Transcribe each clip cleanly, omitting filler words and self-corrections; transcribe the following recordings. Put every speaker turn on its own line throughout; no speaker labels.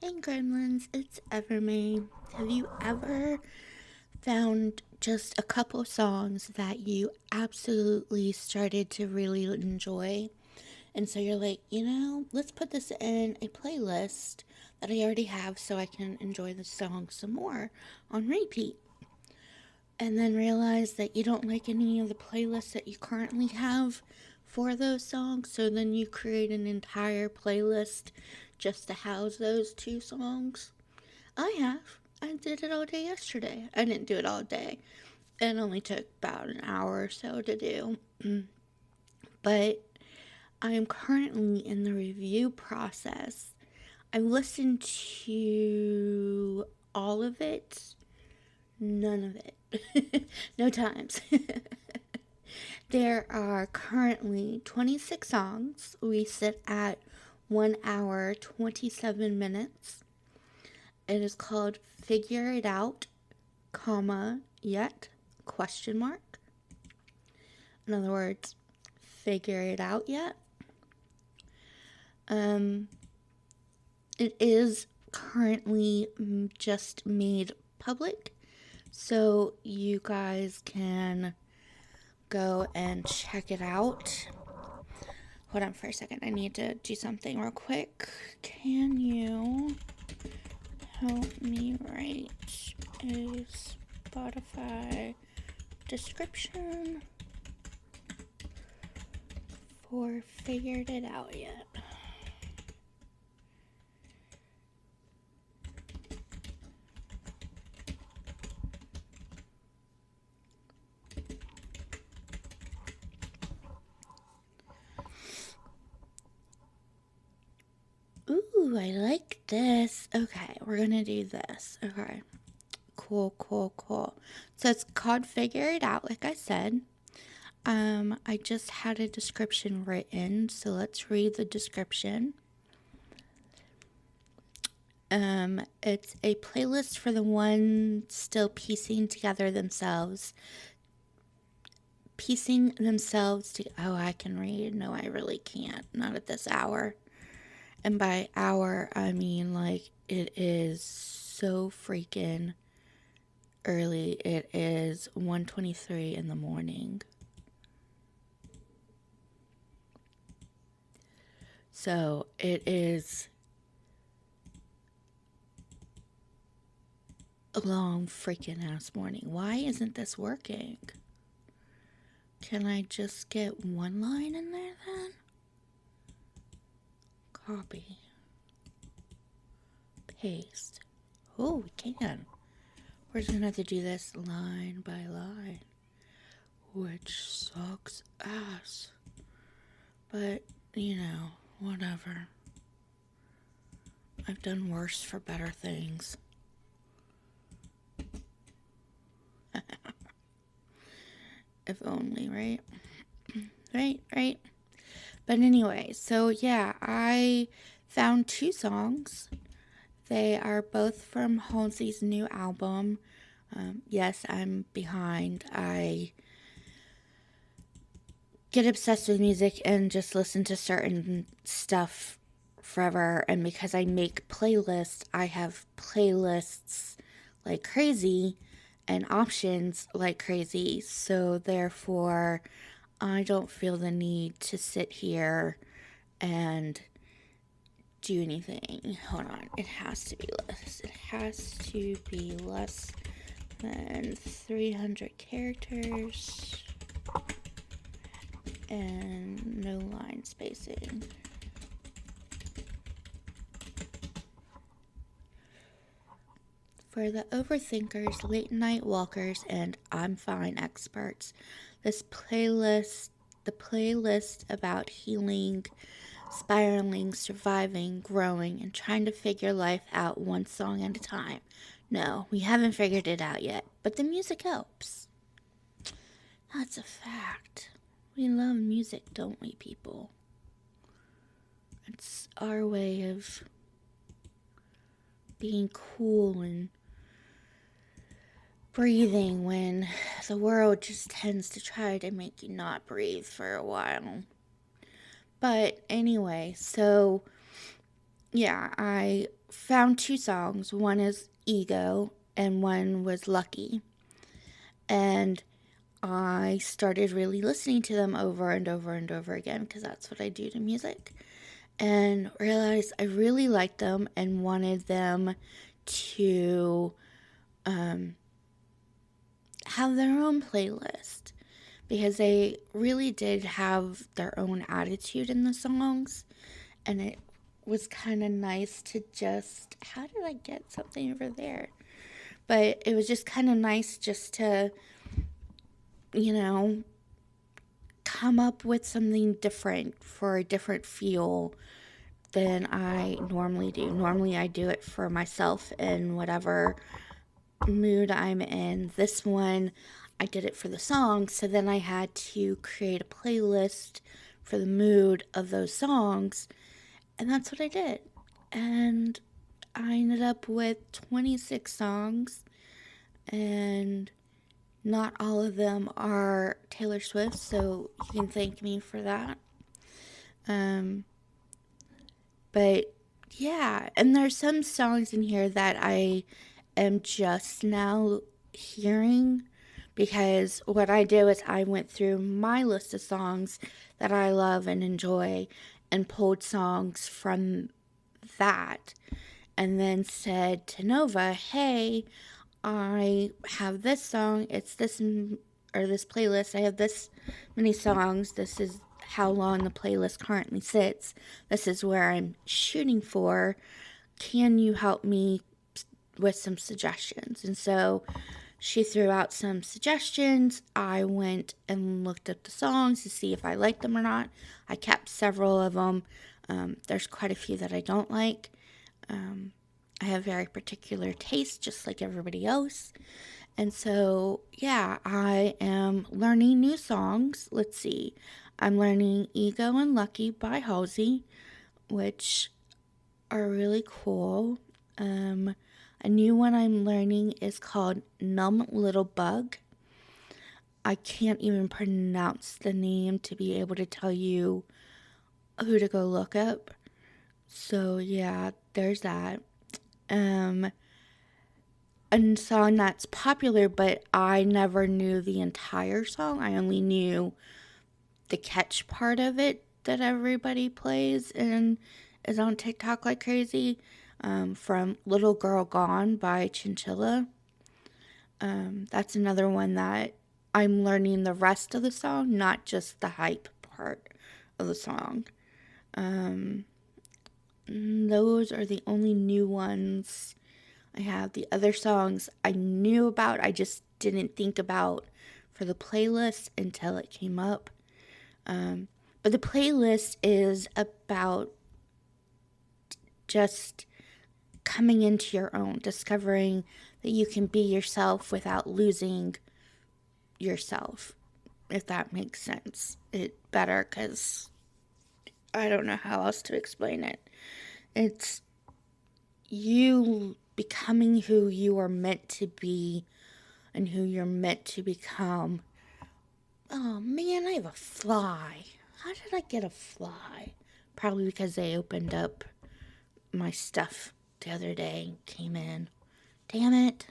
Hey Gremlins, it's Evermay. Have you ever found just a couple songs that you absolutely started to really enjoy? And so you're like, let's put this in a playlist that I already have so I can enjoy the song some more on repeat. And then realize that you don't like any of the playlists that you currently have for those songs, so then you create an entire playlist just to house those two songs. I have. I did it all day yesterday. I didn't do it all day. It only took about an hour or so to do. But I am currently in the review process. I've listened to all of it, none of it. No times. There are currently 26 songs. We sit at 1 hour, 27 minutes. It is called Figure It Out, comma, yet, question mark. In other words, figure it out yet. It is currently just made public, so you guys can go and check it out. Hold on for a second. I need to do something real quick. Can you help me write a Spotify description for Figured It Out Yet? Ooh, I like this. Okay, we're gonna do this. Okay. Cool. So it's called Figure It Out, like I said. I just had a description written, so let's read the description. It's a playlist for the one still piecing themselves to. Oh, I can read. No, I really can't. Not at this hour. And by hour, I mean like it is so freaking early. It is 1:23 in the morning. So it is a long freaking ass morning. Why isn't this working? Can I just get one line in there then? Copy. Paste. Oh, we can. We're just gonna have to do this line by line, which sucks ass. But, whatever. I've done worse for better things. If only, right? Right. But anyway, so yeah, I found two songs. They are both from Halsey's new album. Yes, I'm behind. I get obsessed with music and just listen to certain stuff forever. And because I make playlists, I have playlists like crazy and options like crazy. So therefore, I don't feel the need to sit here and do anything. Hold on. It has to be less. It has to be less than 300 characters and no line spacing. For the overthinkers, late night walkers, and I'm fine experts, the playlist about healing, spiraling, surviving, growing, and trying to figure life out one song at a time. No, we haven't figured it out yet, but the music helps. That's a fact. We love music, don't we, people? It's our way of being cool and breathing when the world just tends to try to make you not breathe for a while. But anyway, so yeah, I found two songs. One is Ego and one was Lucky. And I started really listening to them over and over and over again because that's what I do to music. And realized I really liked them and wanted them to have their own playlist because they really did have their own attitude in the songs. And it was kind of nice to just, how did I get something over there? But it was just kind of nice just to, you know, come up with something different for a different feel than I normally do. Normally, I do it for myself in whatever mood I'm in. This one, I did it for the song, so then I had to create a playlist for the mood of those songs, and that's what I did. And I ended up with 26 songs, and not all of them are Taylor Swift, so you can thank me for that. Um, but yeah, and there's some songs in here that I am just now hearing because what I do is I went through my list of songs that I love and enjoy and pulled songs from that and then said to Nova, hey, I have this song, it's this, or this playlist, I have this many songs, this is how long the playlist currently sits, this is where I'm shooting for, can you help me with some suggestions? And so she threw out some suggestions. I went and looked up the songs to see if I liked them or not. I kept several of them. There's quite a few that I don't like. I have very particular taste, just like everybody else. And so, yeah, I am learning new songs. Let's see. I'm learning Ego and Lucky by Halsey, which are really cool. A new one I'm learning is called Numb Little Bug. I can't even pronounce the name to be able to tell you who to go look up. So yeah, there's that. A song that's popular, but I never knew the entire song. I only knew the catch part of it that everybody plays and is on TikTok like crazy. From Little Girl Gone by Chinchilla. That's another one that I'm learning the rest of the song, not just the hype part of the song. Those are the only new ones I have. The other songs I knew about, I just didn't think about for the playlist until it came up. But the playlist is about just coming into your own, discovering that you can be yourself without losing yourself, if that makes sense. It better, because I don't know how else to explain it. It's you becoming who you are meant to be and who you're meant to become. Oh man, I have a fly. How did I get a fly? Probably because they opened up my stuff the other day and came in. Damn it.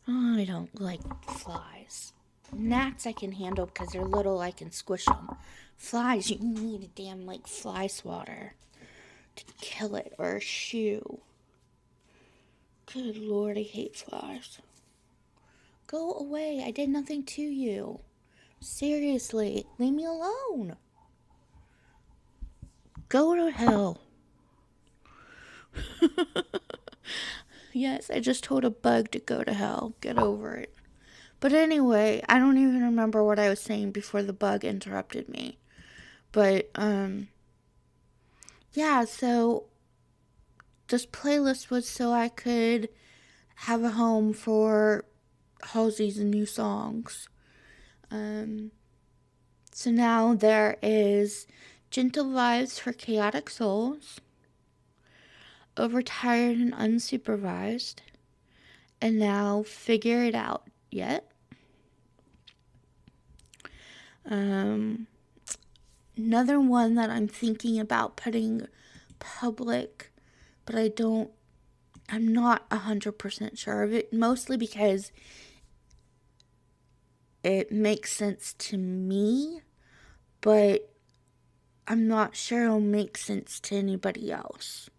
Oh, I don't like flies. Gnats I can handle because they're little, I can squish them. Flies, you need a damn, like, fly swatter to kill it, or a shoe. Good Lord, I hate flies. Go away, I did nothing to you. Seriously, leave me alone. Go to hell. Yes, I just told a bug to go to hell. Get over it. But anyway, I don't even remember what I was saying before the bug interrupted me. But, yeah, so this playlist was so I could have a home for Halsey's new songs. So now there is Gentle Vibes for Chaotic Souls, Overtired and Unsupervised, and now Figure It Out Yet. Another one that I'm thinking about putting public but I'm not 100% sure of it, mostly because it makes sense to me, but I'm not sure it'll make sense to anybody else.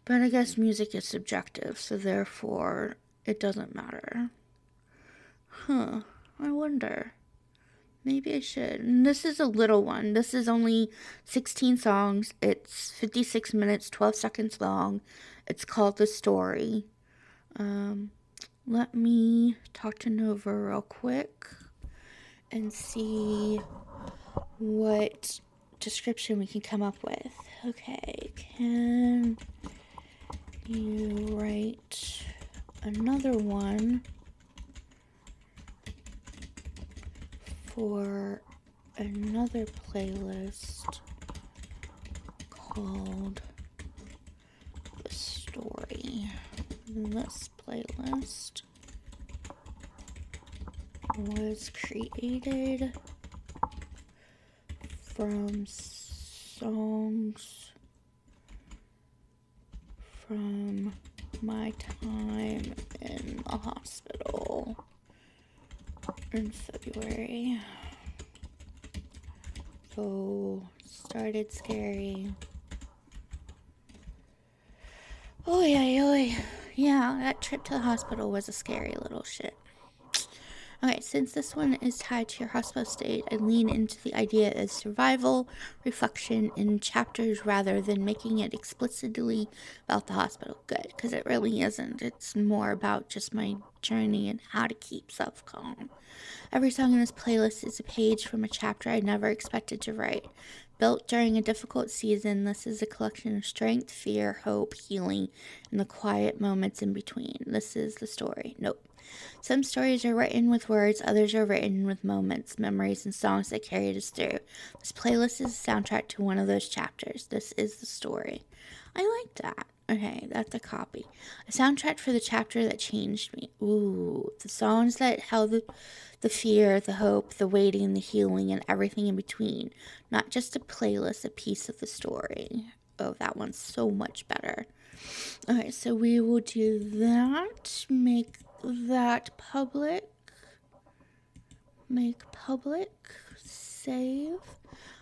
But I guess music is subjective, so therefore it doesn't matter. Huh, I wonder. Maybe I should. And this is a little one. This is only 16 songs. It's 56 minutes, 12 seconds long. It's called The Story. Let me talk to Nova real quick and see what description we can come up with. Okay, can you write another one for another playlist called The Story? This playlist was created from songs from my time in the hospital in February. So, started scary. Oh yeah, that trip to the hospital was a scary little shit. Okay, since this one is tied to your hospital state, I lean into the idea of survival, reflection in chapters rather than making it explicitly about the hospital. Good, because it really isn't. It's more about just my journey and how to keep self calm. Every song in this playlist is a page from a chapter I never expected to write. Built during a difficult season, this is a collection of strength, fear, hope, healing, and the quiet moments in between. This is the story. Nope. Some stories are written with words, others are written with moments, memories, and songs that carried us through. This playlist is a soundtrack to one of those chapters. This is the story. I like that. Okay, that's a copy. A soundtrack for the chapter that changed me. Ooh, the songs that held the fear, the hope, the waiting, the healing, and everything in between. Not just a playlist, a piece of the story. Oh, that one's so much better. Okay, so we will do that. Make that public. Make public. Save.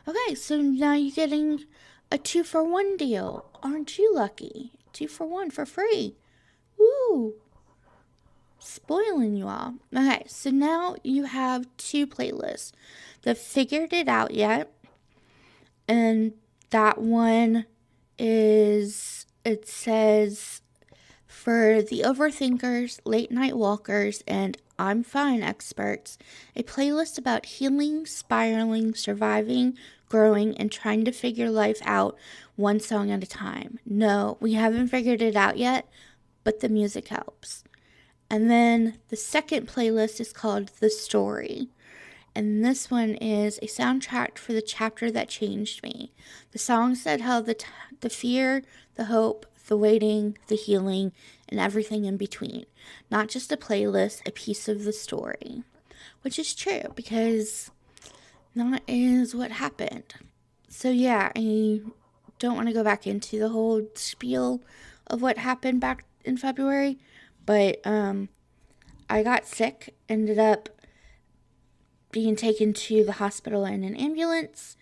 Okay, so now you're getting a 2-for-1 deal. Aren't you lucky? 2-for-1 for free. Woo! Spoiling you all. Okay, so now you have 2 playlists. The Figured It Out Yet, and that one is, it says, for the overthinkers, late night walkers, and I'm fine experts, a playlist about healing, spiraling, surviving, growing, and trying to figure life out one song at a time. No, we haven't figured it out yet, but the music helps. And then the second playlist is called The Story. And this one is a soundtrack for the chapter that changed me. The songs that held the fear, the hope, the waiting, the healing, and everything in between. Not just a playlist, a piece of the story. Which is true, because that is what happened. So yeah, I don't want to go back into the whole spiel of what happened back in February, but I got sick, ended up being taken to the hospital in an ambulance,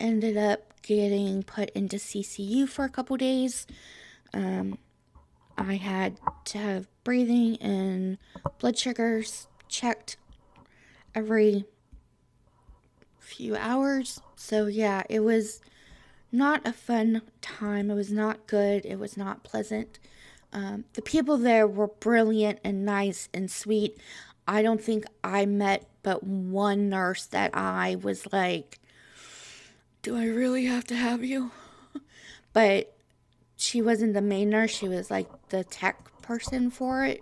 ended up getting put into CCU for a couple days. I had to have breathing and blood sugars checked every few hours. So yeah, it was not a fun time. It was not good. It was not pleasant. The people there were brilliant and nice and sweet. I don't think I met but one nurse that I was like, do I really have to have you? But she wasn't the main nurse. She was like the tech person for it.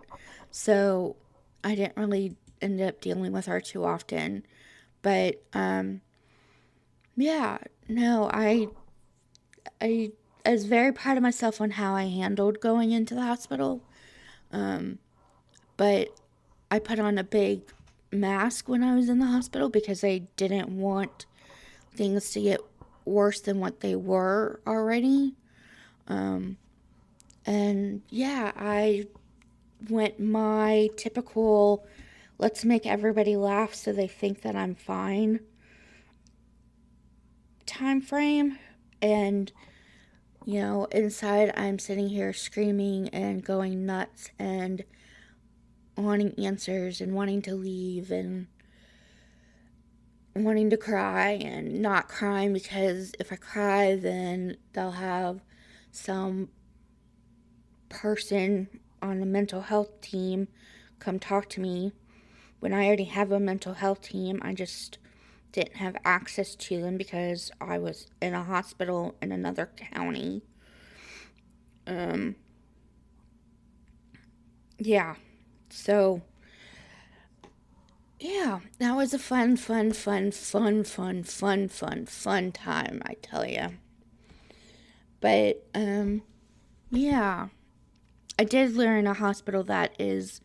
So I didn't really end up dealing with her too often. But yeah, no, I was very proud of myself on how I handled going into the hospital. But I put on a big mask when I was in the hospital because I didn't want things to get worse than what they were already. And yeah, I went my typical let's make everybody laugh so they think that I'm fine time frame. And, inside I'm sitting here screaming and going nuts and wanting answers and wanting to leave and wanting to cry and not crying because if I cry, then they'll have some person on the mental health team come talk to me. When I already have a mental health team, I just didn't have access to them because I was in a hospital in another county. Um, yeah. So, yeah, that was a fun time, I tell you. But, yeah, I did learn a hospital that is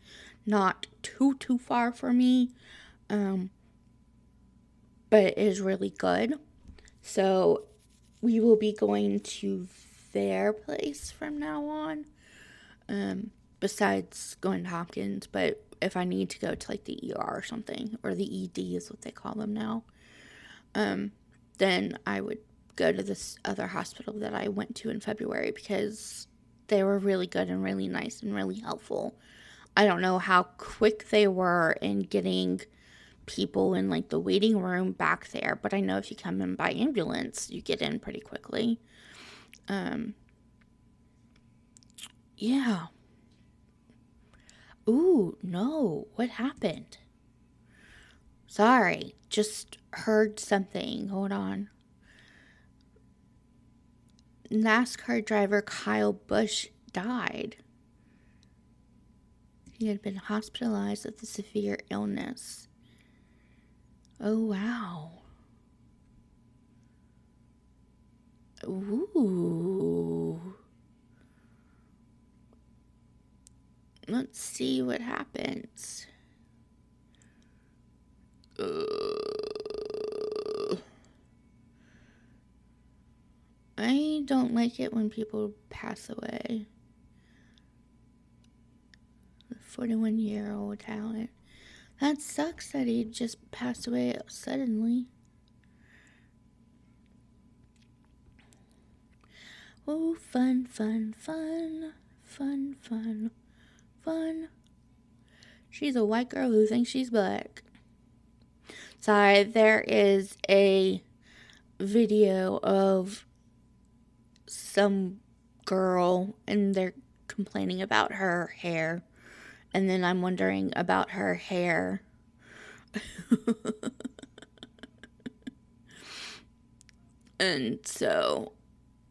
not too far from me, um, but it is really good. So we will be going to their place from now on. Besides going to Hopkins, but if I need to go to like the ER or something, or the ED is what they call them now, then I would go to this other hospital that I went to in February because they were really good and really nice and really helpful. I don't know how quick they were in getting people in like the waiting room back there, but I know if you come in by ambulance, you get in pretty quickly. Yeah. Ooh, no. What happened? Sorry, just heard something. Hold on. NASCAR driver Kyle Busch died. He had been hospitalized with a severe illness. Oh, wow. Ooh. Let's see what happens. I don't like it when people pass away. 41-year-old talent. That sucks that he just passed away suddenly. Oh, fun. She's a white girl who thinks she's black. Sorry, there is a video of some girl and they're complaining about her hair. And then I'm wondering about her hair. And so,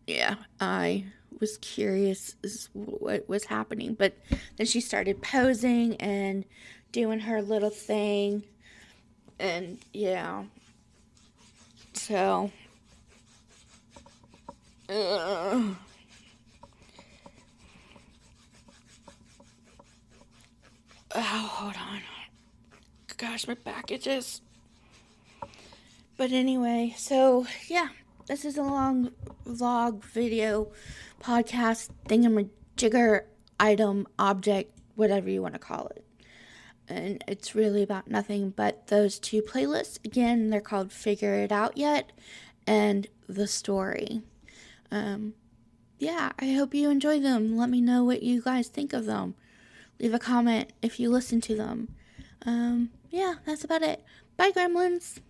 yeah, I was curious what was happening. But then she started posing and doing her little thing. And yeah. So. Oh, hold on. Gosh, my back itches. But anyway, so yeah, this is a long vlog, video, podcast, thingamajigger, item, object, whatever you want to call it. And it's really about nothing but those two playlists. Again, they're called Figure It Out Yet and The Story. Yeah, I hope you enjoy them. Let me know what you guys think of them. Leave a comment if you listen to them. Yeah, that's about it. Bye, Gremlins.